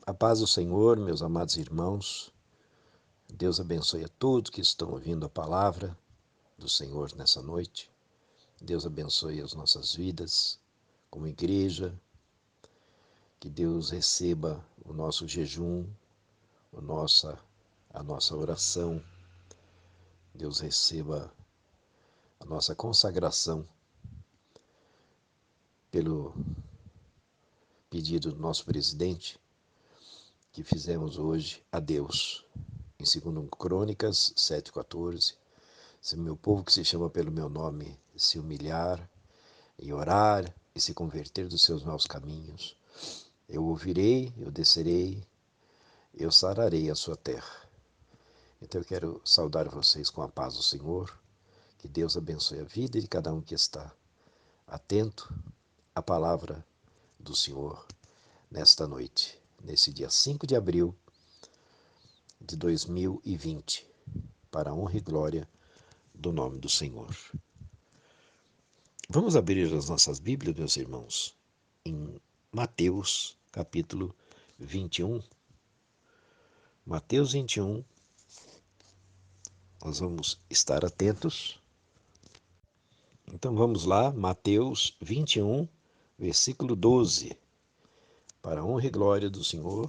A paz do Senhor, meus amados irmãos. Deus abençoe a todos que estão ouvindo a palavra do Senhor nessa noite. Deus abençoe as nossas vidas como igreja. Que Deus receba o nosso jejum, a nossa oração. Deus receba a nossa consagração pelo pedido do nosso presidente que fizemos hoje a Deus. Em 2 Crônicas 7,14, se meu povo que se chama pelo meu nome se humilhar e orar e se converter dos seus maus caminhos, eu ouvirei, eu descerei, eu sararei a sua terra. Então eu quero saudar vocês com a paz do Senhor, que Deus abençoe a vida de cada um que está atento à palavra do Senhor nesta noite, nesse dia 5 de abril de 2020, para a honra e glória do nome do Senhor. Vamos abrir as nossas Bíblias, meus irmãos, em Mateus, capítulo 21. Mateus 21, nós vamos estar atentos. Então vamos lá, Mateus 21, versículo 12. Para a honra e glória do Senhor,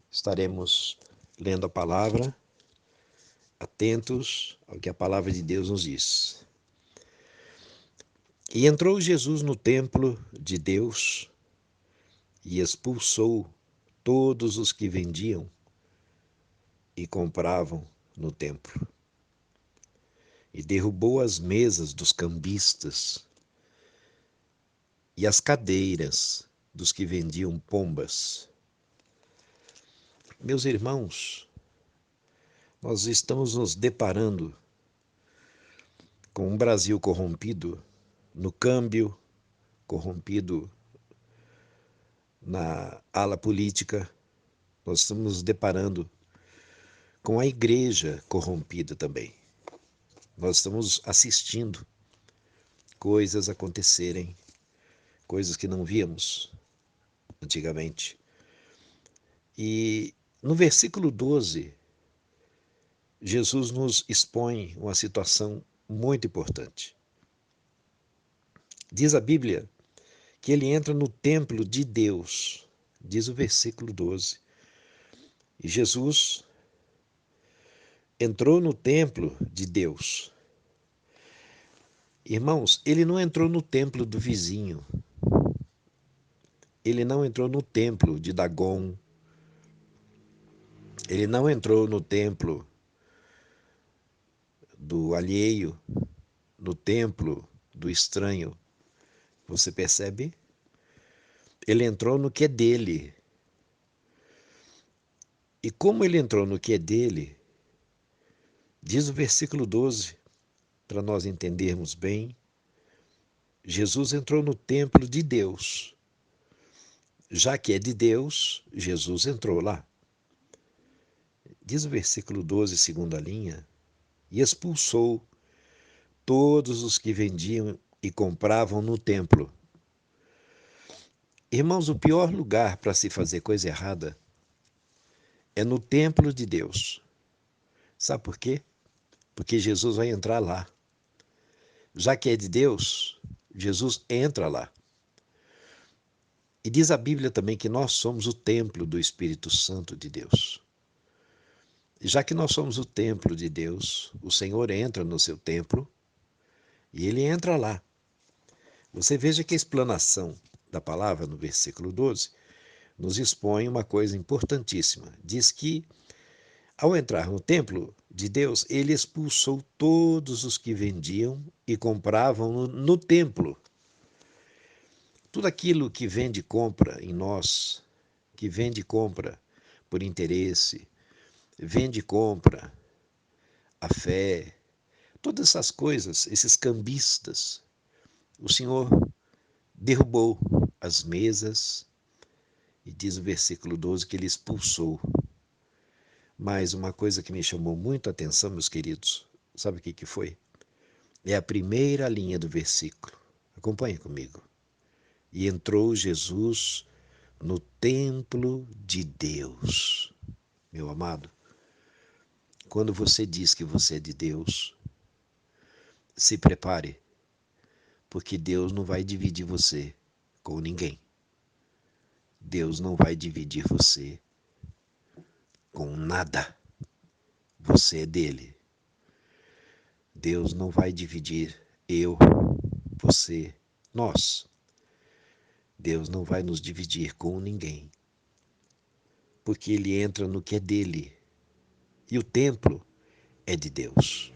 estaremos lendo a palavra, atentos ao que a palavra de Deus nos diz. E entrou Jesus no templo de Deus e expulsou todos os que vendiam e compravam no templo. E derrubou as mesas dos cambistas e as cadeiras dos que vendiam pombas. Meus irmãos, nós estamos nos deparando com um Brasil corrompido no câmbio, corrompido na ala política. Nós estamos nos deparando com a igreja corrompida também. Nós estamos assistindo coisas acontecerem, coisas que não víamos antigamente. E no versículo 12, Jesus nos expõe uma situação muito importante. Diz a Bíblia que ele entra no templo de Deus, diz o versículo 12. E Jesus entrou no templo de Deus. Irmãos, ele não entrou no templo do vizinho. Ele não entrou no templo de Dagon. Ele não entrou no templo do alheio, no templo do estranho. Você percebe? Ele entrou no que é dele. E como ele entrou no que é dele, diz o versículo 12, para nós entendermos bem, Jesus entrou no templo de Deus. Já que é de Deus, Jesus entrou lá. Diz o versículo 12, segunda linha, e expulsou todos os que vendiam e compravam no templo. Irmãos, o pior lugar para se fazer coisa errada é no templo de Deus. Sabe por quê? Porque Jesus vai entrar lá. Já que é de Deus, Jesus entra lá. E diz a Bíblia também que nós somos o templo do Espírito Santo de Deus. E já que nós somos o templo de Deus, o Senhor entra no seu templo e ele entra lá. Você veja que a explanação da palavra no versículo 12 nos expõe uma coisa importantíssima. Diz que, ao entrar no templo de Deus, ele expulsou todos os que vendiam e compravam no templo. Tudo aquilo que vende e compra em nós, que vende e compra por interesse, vende e compra a fé, todas essas coisas, esses cambistas, o Senhor derrubou as mesas e diz o versículo 12 que ele expulsou. Mas uma coisa que me chamou muito a atenção, meus queridos, sabe o que foi? É a primeira linha do versículo. Acompanhe comigo. E entrou Jesus no templo de Deus. Meu amado, quando você diz que você é de Deus, se prepare, porque Deus não vai dividir você com ninguém. Deus não vai dividir você com nada. Você é dele. Deus não vai dividir eu, você, nós. Deus não vai nos dividir com ninguém, porque ele entra no que é dele. E o templo é de Deus.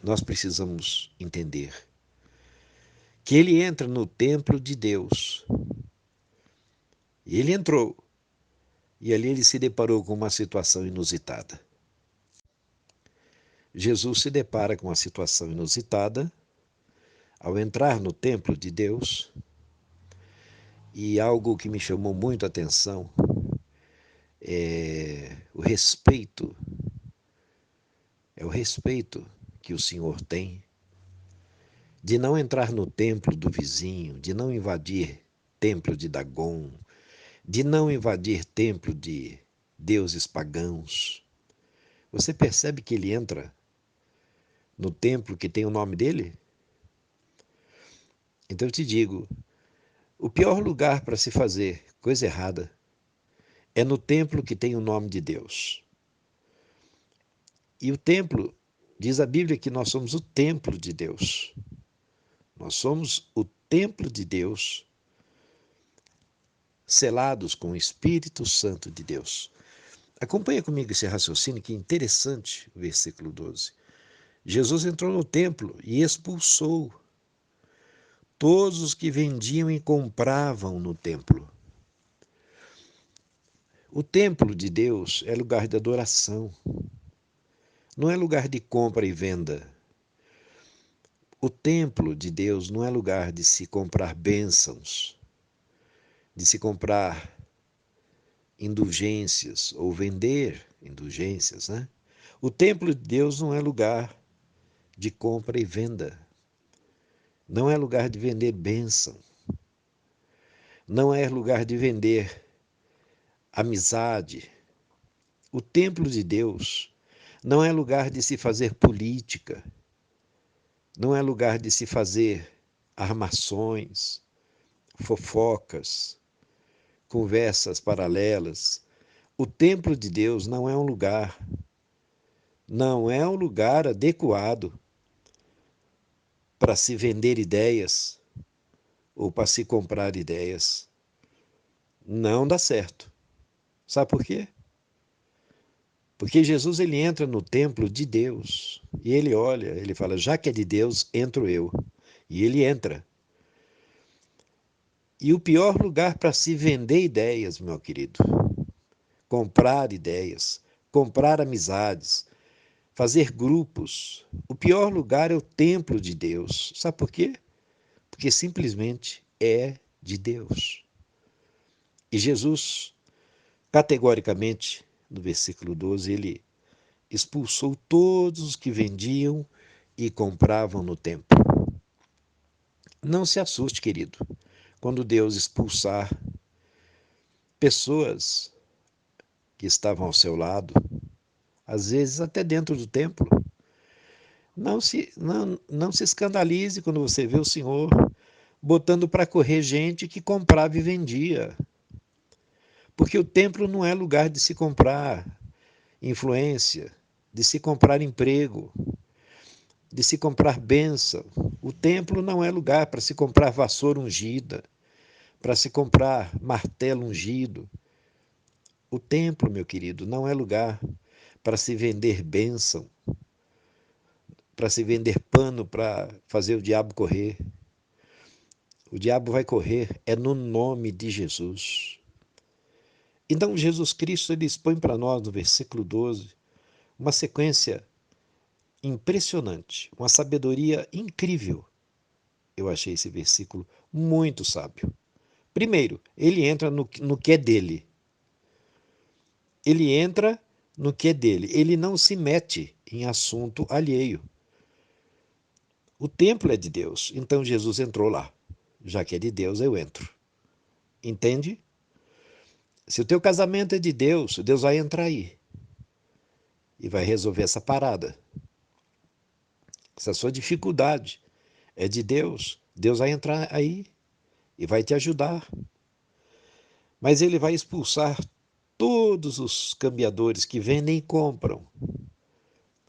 Nós precisamos entender que ele entra no templo de Deus. E ele entrou. E ali ele se deparou com uma situação inusitada. Jesus se depara com uma situação inusitada ao entrar no templo de Deus. E algo que me chamou muito a atenção é o respeito. É o respeito que o Senhor tem de não entrar no templo do vizinho, de não invadir templo de Dagon, de não invadir templo de deuses pagãos. Você percebe que ele entra no templo que tem o nome dele? Então eu te digo, o pior lugar para se fazer coisa errada é no templo que tem o nome de Deus. E o templo, diz a Bíblia que nós somos o templo de Deus. Nós somos o templo de Deus, selados com o Espírito Santo de Deus. Acompanha comigo esse raciocínio que é interessante, o versículo 12. Jesus entrou no templo e expulsou todos os que vendiam e compravam no templo. O templo de Deus é lugar de adoração, não é lugar de compra e venda. O templo de Deus não é lugar de se comprar bênçãos, de se comprar indulgências ou vender indulgências, né? O templo de Deus não é lugar de compra e venda. Não é lugar de vender bênção. Não é lugar de vender amizade. O templo de Deus não é lugar de se fazer política. Não é lugar de se fazer armações, fofocas, conversas paralelas. O templo de Deus não é um lugar adequado para se vender ideias ou para se comprar ideias. Não dá certo. Sabe por quê? Porque Jesus ele entra no templo de Deus e ele olha, ele fala, já que é de Deus, entro eu. E ele entra. E o pior lugar para se vender ideias, meu querido, comprar ideias, comprar amizades, fazer grupos, o pior lugar é o templo de Deus. Sabe por quê? Porque simplesmente é de Deus. E Jesus, categoricamente, no versículo 12, ele expulsou todos os que vendiam e compravam no templo. Não se assuste, querido, quando Deus expulsar pessoas que estavam ao seu lado, às vezes até dentro do templo. Não se escandalize quando você vê o Senhor botando para correr gente que comprava e vendia. Porque o templo não é lugar de se comprar influência, de se comprar emprego, de se comprar bênção. O templo não é lugar para se comprar vassoura ungida, para se comprar martelo ungido. O templo, meu querido, não é lugar para se vender bênção, para se vender pano para fazer o diabo correr. O diabo vai correr é no nome de Jesus. Então Jesus Cristo ele expõe para nós no versículo 12 uma sequência impressionante, uma sabedoria incrível. Eu achei esse versículo muito sábio. Primeiro, ele entra no que é dele. Ele entra no que é dele. Ele não se mete em assunto alheio. O templo é de Deus, então Jesus entrou lá. Já que é de Deus, eu entro. Entende? Se o teu casamento é de Deus, Deus vai entrar aí e vai resolver essa parada. Se a sua dificuldade é de Deus, Deus vai entrar aí e vai te ajudar. Mas ele vai expulsar todos os cambiadores que vendem e compram.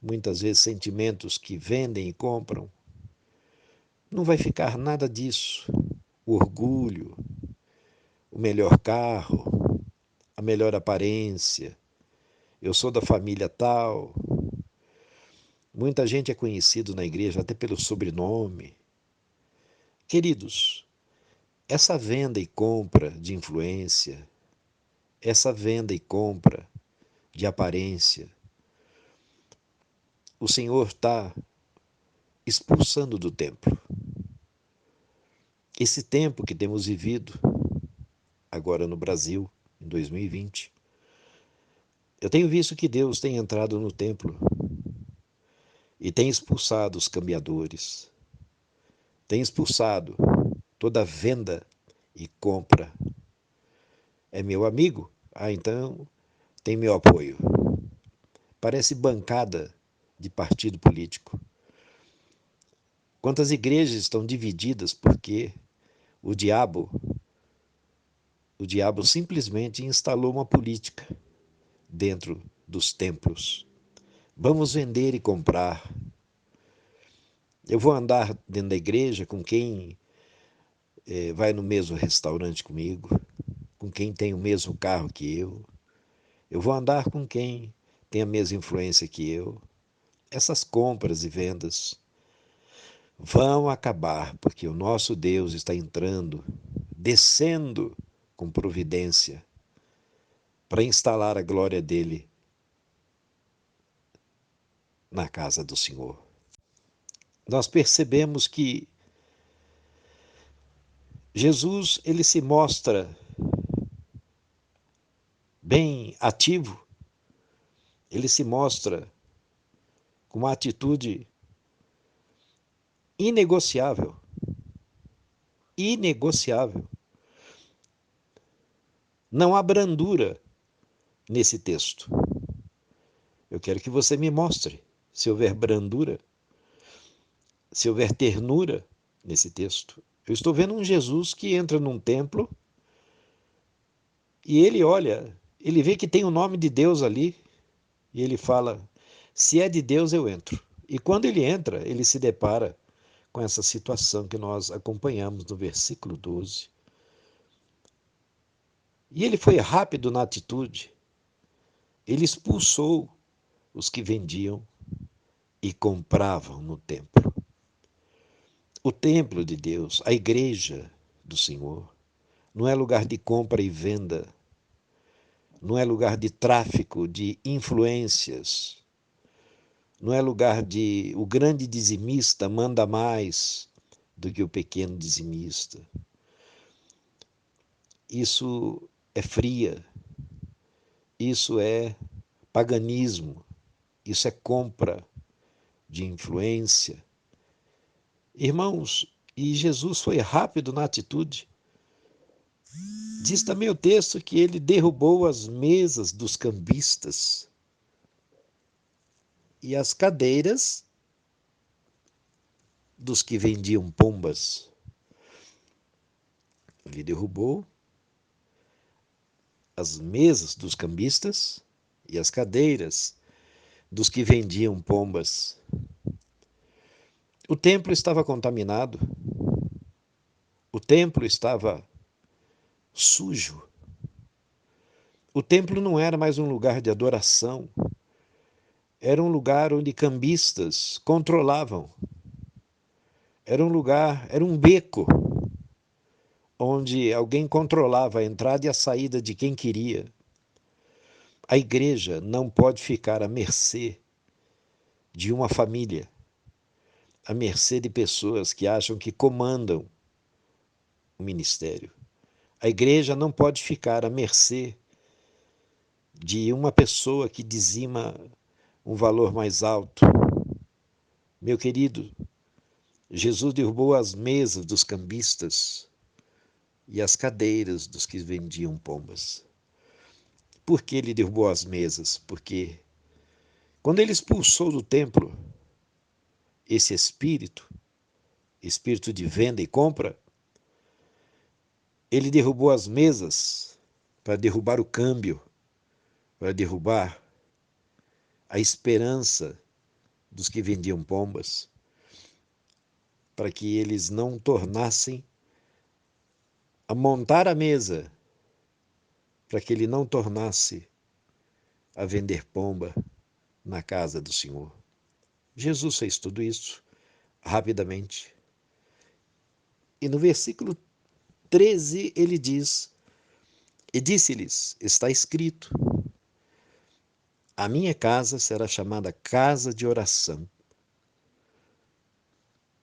Muitas vezes sentimentos que vendem e compram. Não vai ficar nada disso. O orgulho, o melhor carro, a melhor aparência. Eu sou da família tal. Muita gente é conhecido na igreja até pelo sobrenome. Queridos, essa venda e compra de influência, essa venda e compra de aparência, o Senhor está expulsando do templo. Esse tempo que temos vivido agora no Brasil, em 2020, eu tenho visto que Deus tem entrado no templo e tem expulsado os cambiadores, tem expulsado toda venda e compra. É meu amigo? Ah, então tem meu apoio. Parece bancada de partido político. Quantas igrejas estão divididas porque o diabo simplesmente instalou uma política dentro dos templos. Vamos vender e comprar. Eu vou andar dentro da igreja com quem vai no mesmo restaurante comigo, com quem tem o mesmo carro que eu. Eu vou andar com quem tem a mesma influência que eu. Essas compras e vendas vão acabar, porque o nosso Deus está entrando, descendo com providência para instalar a glória dele na casa do Senhor. Nós percebemos que Jesus, ele se mostra bem ativo, ele se mostra com uma atitude inegociável. Inegociável. Não há brandura nesse texto. Eu quero que você me mostre se houver brandura, se houver ternura nesse texto. Eu estou vendo um Jesus que entra num templo e ele olha, ele vê que tem o nome de Deus ali e ele fala, se é de Deus eu entro. E quando ele entra, ele se depara com essa situação que nós acompanhamos no versículo 12. E ele foi rápido na atitude. Ele expulsou os que vendiam e compravam no templo. O templo de Deus, a igreja do Senhor, não é lugar de compra e venda, não é lugar de tráfico de influências, não é lugar de o grande dizimista manda mais do que o pequeno dizimista. Isso é fria, isso é paganismo, isso é compra de influência. Irmãos, e Jesus foi rápido na atitude. Diz também o texto que ele derrubou as mesas dos cambistas e as cadeiras dos que vendiam pombas. Ele derrubou as mesas dos cambistas e as cadeiras dos que vendiam pombas. O templo estava contaminado, o templo estava sujo. O templo não era mais um lugar de adoração, era um lugar onde cambistas controlavam. Era um lugar, era um beco, onde alguém controlava a entrada e a saída de quem queria. A igreja não pode ficar à mercê de uma família, à mercê de pessoas que acham que comandam o ministério. A igreja não pode ficar à mercê de uma pessoa que dizima um valor mais alto. Meu querido, Jesus derrubou as mesas dos cambistas e as cadeiras dos que vendiam pombas. Por que ele derrubou as mesas? Porque quando ele expulsou do templo esse espírito de venda e compra, ele derrubou as mesas para derrubar o câmbio, para derrubar a esperança dos que vendiam pombas, para que eles não tornassem a montar a mesa, para que ele não tornasse a vender pomba na casa do Senhor. Jesus fez tudo isso rapidamente. E no versículo 13 ele diz: E disse-lhes, está escrito, a minha casa será chamada casa de oração,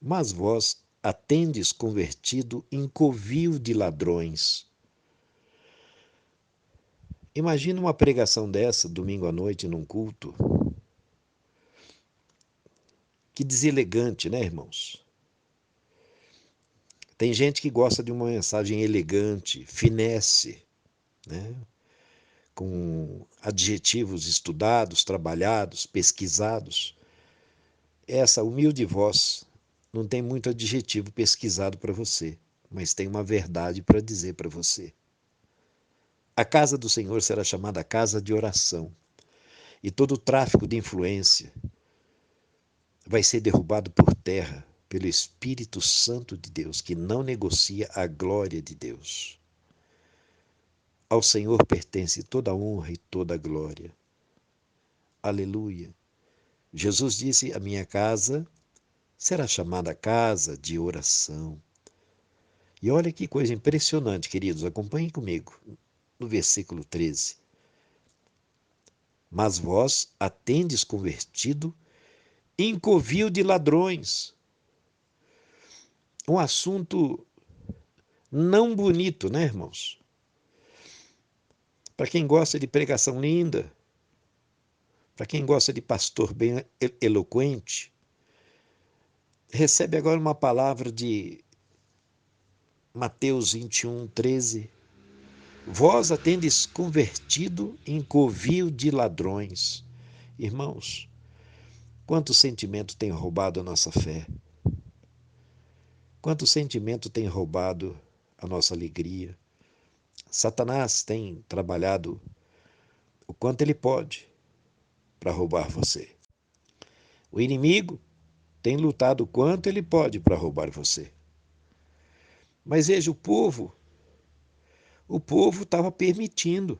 mas vós a tendes convertido em covil de ladrões. Imagina uma pregação dessa, domingo à noite, num culto. Que deselegante, né, irmãos? Tem gente que gosta de uma mensagem elegante, finesse, né? Com adjetivos estudados, trabalhados, pesquisados. Essa humilde voz não tem muito adjetivo pesquisado para você, mas tem uma verdade para dizer para você. A casa do Senhor será chamada casa de oração, e todo o tráfico de influência vai ser derrubado por terra pelo Espírito Santo de Deus, que não negocia a glória de Deus. Ao Senhor pertence toda a honra e toda a glória. Aleluia. Jesus disse, a minha casa será chamada casa de oração. E olha que coisa impressionante, queridos, acompanhem comigo, no versículo 13. Mas vós a tendes convertido em covil de ladrões. Um assunto não bonito, né, irmãos? Para quem gosta de pregação linda, para quem gosta de pastor bem eloquente, recebe agora uma palavra de Mateus 21, 13. Vós a tendes convertido em covil de ladrões. Irmãos, quanto sentimento tem roubado a nossa fé? Quanto sentimento tem roubado a nossa alegria? Satanás tem trabalhado o quanto ele pode para roubar você. O inimigo tem lutado o quanto ele pode para roubar você. Mas veja, o povo estava permitindo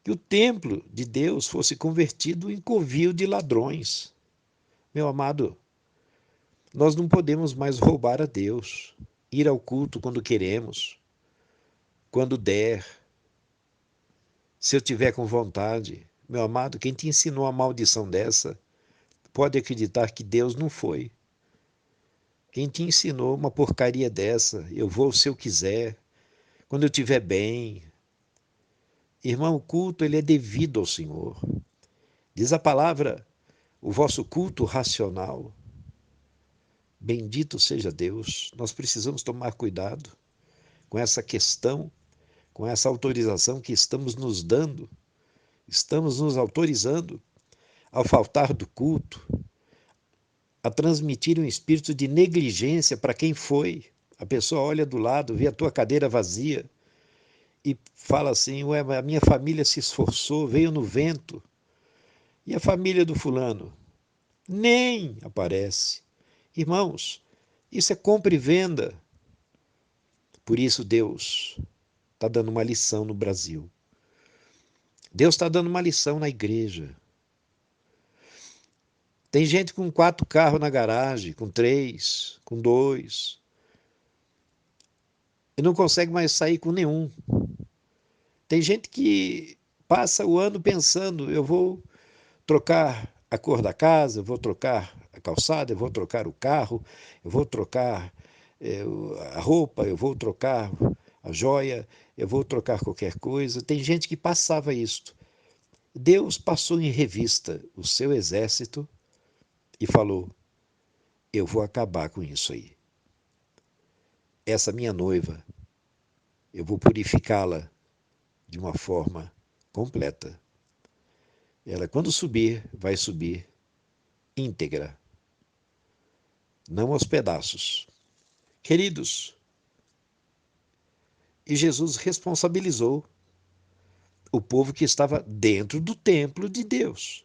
que o templo de Deus fosse convertido em covil de ladrões. Meu amado, nós não podemos mais roubar a Deus, ir ao culto quando queremos, quando der, se eu tiver com vontade. Meu amado, quem te ensinou a maldição dessa, pode acreditar que Deus não foi. Quem te ensinou uma porcaria dessa, eu vou se eu quiser, quando eu estiver bem. Irmão, o culto ele é devido ao Senhor. Diz a palavra, o vosso culto racional. Bendito seja Deus. Nós precisamos tomar cuidado com essa questão, com essa autorização que estamos nos dando. Estamos nos autorizando ao faltar do culto, a transmitir um espírito de negligência para quem foi. A pessoa olha do lado, vê a tua cadeira vazia e fala assim, ué, a minha família se esforçou, veio no vento. E a família do fulano? Nem aparece. Irmãos, isso é compra e venda. Por isso Deus está dando uma lição no Brasil. Deus está dando uma lição na igreja. Tem gente com 4 carros na garagem, com 3, com 2, e não consegue mais sair com nenhum. Tem gente que passa o ano pensando, eu vou trocar a cor da casa, eu vou trocar a calçada, eu vou trocar o carro, eu vou trocar a roupa, eu vou trocar a joia, eu vou trocar qualquer coisa. Tem gente que passava isto. Deus passou em revista o seu exército e falou, eu vou acabar com isso aí. essa minha noiva, eu vou purificá-la de uma forma completa. Ela, quando subir, vai subir íntegra, não aos pedaços. Queridos, e Jesus responsabilizou o povo que estava dentro do templo de Deus.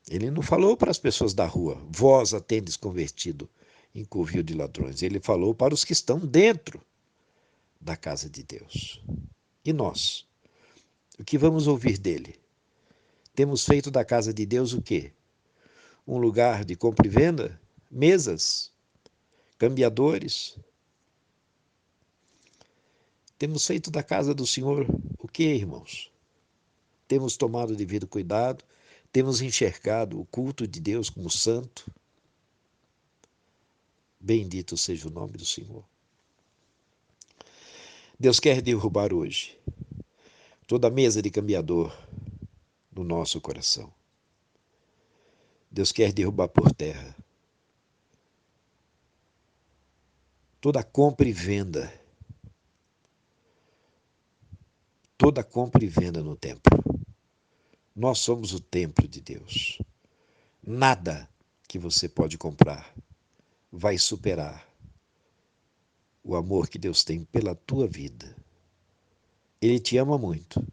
Ele não falou para as pessoas da rua, vós a tendes convertido em covil de ladrões. Ele falou para os que estão dentro da casa de Deus. E nós? O que vamos ouvir dele? Temos feito da casa de Deus o quê? Um lugar de compra e venda? Mesas? Cambiadores? Temos feito da casa do Senhor o quê, irmãos? Temos tomado devido cuidado? Temos enxergado o culto de Deus como santo? Bendito seja o nome do Senhor. Deus quer derrubar hoje toda a mesa de cambiador no nosso coração. Deus quer derrubar por terra toda compra e venda. Toda compra e venda no templo. Nós somos o templo de Deus. Nada que você pode comprar vai superar o amor que Deus tem pela tua vida. Ele te ama muito,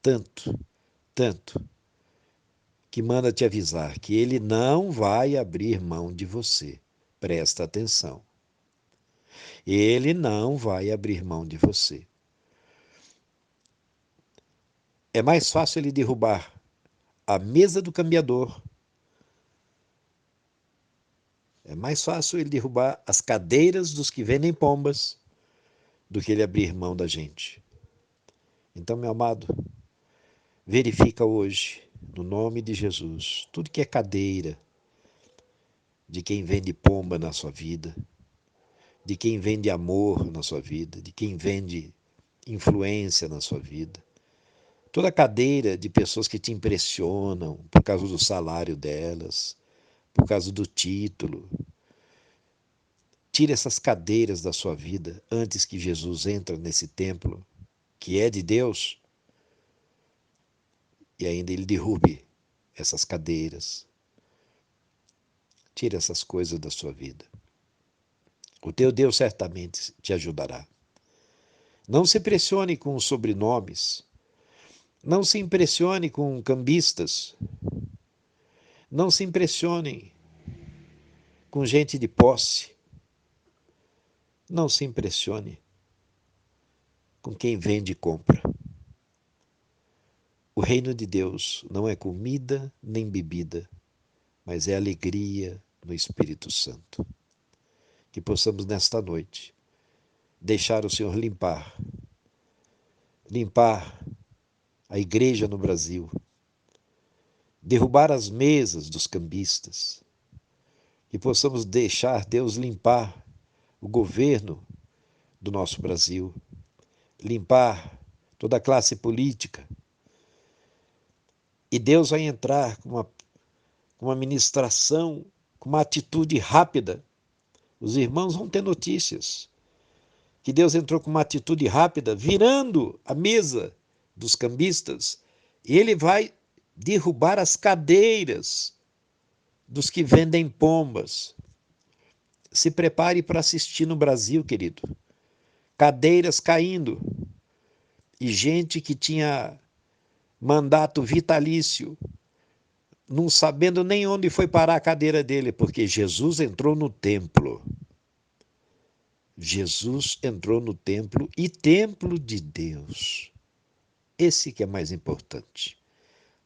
tanto, tanto, que manda te avisar que ele não vai abrir mão de você. Presta atenção. Ele não vai abrir mão de você. É mais fácil ele derrubar a mesa do cambiador. É mais fácil ele derrubar as cadeiras dos que vendem pombas do que ele abrir mão da gente. Então, meu amado, verifica hoje, no nome de Jesus, tudo que é cadeira de quem vende pomba na sua vida, de quem vende amor na sua vida, de quem vende influência na sua vida. Toda cadeira de pessoas que te impressionam por causa do salário delas, por causa do título. Tire essas cadeiras da sua vida antes que Jesus entre nesse templo, que é de Deus, e ainda ele derrube essas cadeiras. Tire essas coisas da sua vida. O teu Deus certamente te ajudará. Não se impressione com os sobrenomes. Não se impressione com cambistas. Não se impressione com gente de posse. Não se impressione com quem vende e compra. O reino de Deus não é comida nem bebida, mas é alegria no Espírito Santo. Que possamos nesta noite deixar o Senhor limpar a igreja no Brasil, derrubar as mesas dos cambistas, que possamos deixar Deus limpar o governo do nosso Brasil, limpar toda a classe política. E Deus vai entrar com uma ministração, com uma atitude rápida. Os irmãos vão ter notícias que Deus entrou com uma atitude rápida, virando a mesa dos cambistas, e ele vai derrubar as cadeiras dos que vendem pombas. Se prepare para assistir no Brasil, querido. Cadeiras caindo. E gente que tinha mandato vitalício, não sabendo nem onde foi parar a cadeira dele, porque Jesus entrou no templo. Jesus entrou no templo e templo de Deus. Esse que é mais importante.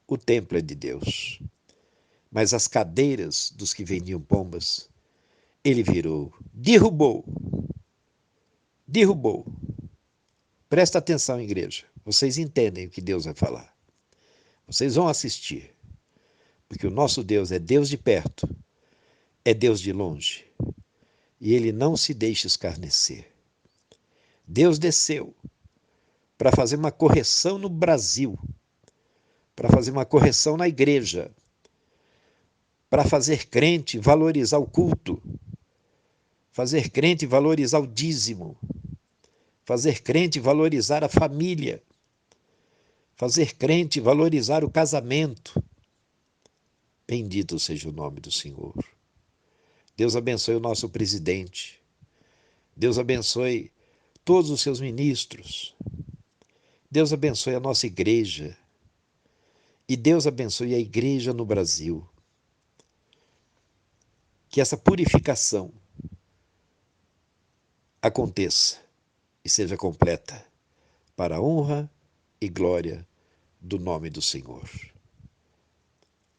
O templo é de Deus. Mas as cadeiras dos que vendiam pombas, ele virou, derrubou. Presta atenção, igreja. Vocês entendem o que Deus vai falar. Vocês vão assistir. Porque o nosso Deus é Deus de perto, é Deus de longe. E ele não se deixa escarnecer. Deus desceu para fazer uma correção no Brasil, para fazer uma correção na igreja, para fazer crente valorizar o culto, Fazer crente valorizar o dízimo. Fazer crente valorizar a família. Fazer crente valorizar o casamento. Bendito seja o nome do Senhor. Deus abençoe o nosso presidente. Deus abençoe todos os seus ministros. Deus abençoe a nossa igreja. E Deus abençoe a igreja no Brasil. Que essa purificação aconteça e seja completa para a honra e glória do nome do Senhor.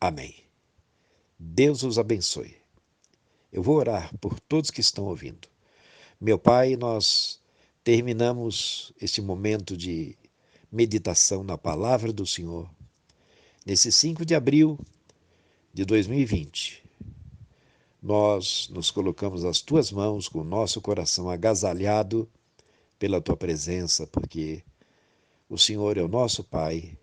Amém. Deus os abençoe. Eu vou orar por todos que estão ouvindo. Meu Pai, nós terminamos este momento de meditação na palavra do Senhor, nesse 5 de abril de 2020. Nós nos colocamos às tuas mãos com o nosso coração agasalhado pela tua presença, porque o Senhor é o nosso Pai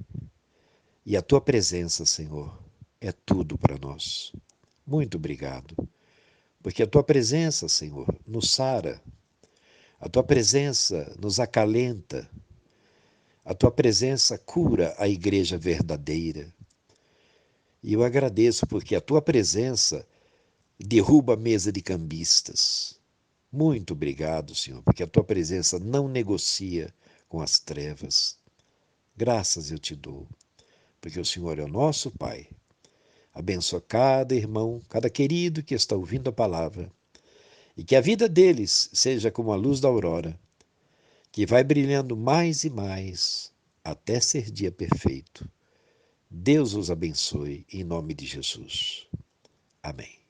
e a tua presença, Senhor, é tudo para nós. Muito obrigado, porque a tua presença, Senhor, nos sara, a tua presença nos acalenta, a tua presença cura a igreja verdadeira. E eu agradeço porque a tua presença derruba a mesa de cambistas. Muito obrigado, Senhor, porque a tua presença não negocia com as trevas. Graças eu te dou, porque o Senhor é o nosso Pai. Abençoa cada irmão, cada querido que está ouvindo a palavra, e que a vida deles seja como a luz da aurora, que vai brilhando mais e mais até ser dia perfeito. Deus os abençoe em nome de Jesus. Amém.